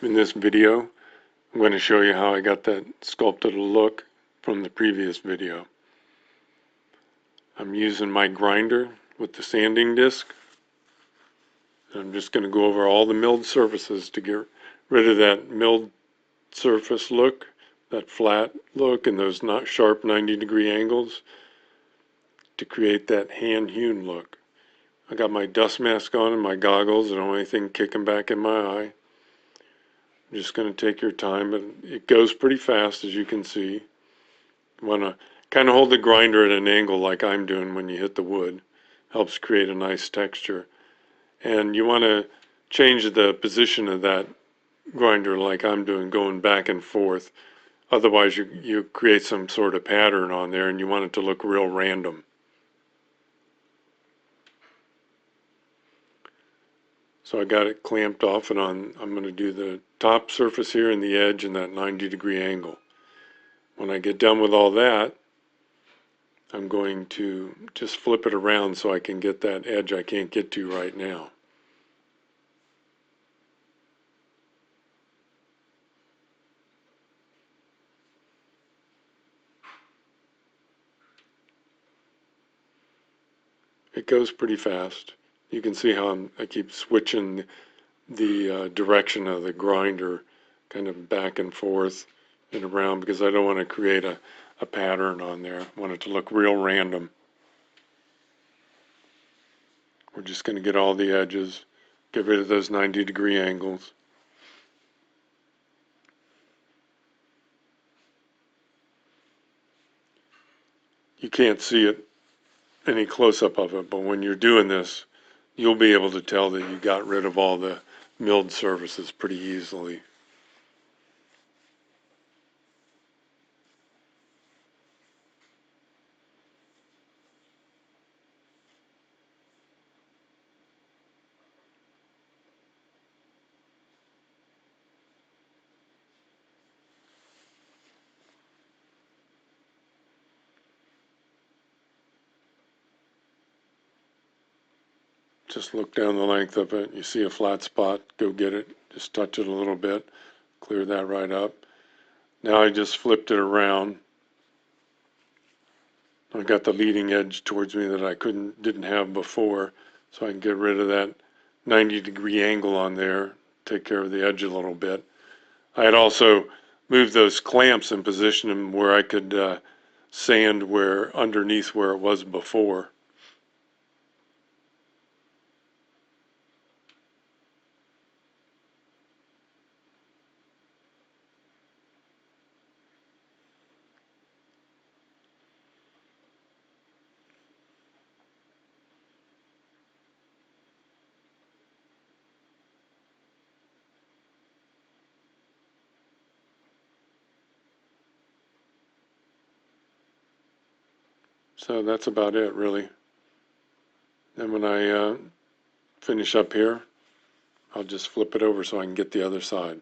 In this video, I'm going to show you how I got that sculpted look from the previous video. I'm using my grinder with the sanding disc. I'm just going to go over all the milled surfaces to get rid of that milled surface look, that flat look, and those not sharp 90-degree angles to create that hand-hewn look. I got my dust mask on and my goggles. I don't want anything kicking back in my eye. I'm just going to take your time, but it goes pretty fast, as you can see. You want to kind of hold the grinder at an angle like I'm doing when you hit the wood. Helps create a nice texture. And you want to change the position of that grinder like I'm doing, going back and forth. Otherwise, you create some sort of pattern on there, and you want it to look real random. So I got it clamped off, and I'm going to do the top surface here and the edge and that 90-degree angle. When I get done with all that, I'm going to just flip it around so I can get that edge I can't get to right now. It goes pretty fast. You can see how I keep switching the direction of the grinder kind of back and forth and around because I don't want to create a pattern on there. I want it to look real random. We're just going to get all the edges, get rid of those 90-degree angles. You can't see it, any close-up of it, but when you're doing this, you'll be able to tell that you got rid of all the milled surfaces pretty easily. Just look down the length of it. You see a flat spot, go get it. Just touch it a little bit, clear that right up. Now I just flipped it around. I got the leading edge towards me that I didn't have before, so I can get rid of that 90-degree angle on there, take care of the edge a little bit. I had also moved those clamps and positioned them where I could sand underneath where it was before. So that's about it, really. And when I finish up here, I'll just flip it over so I can get the other side.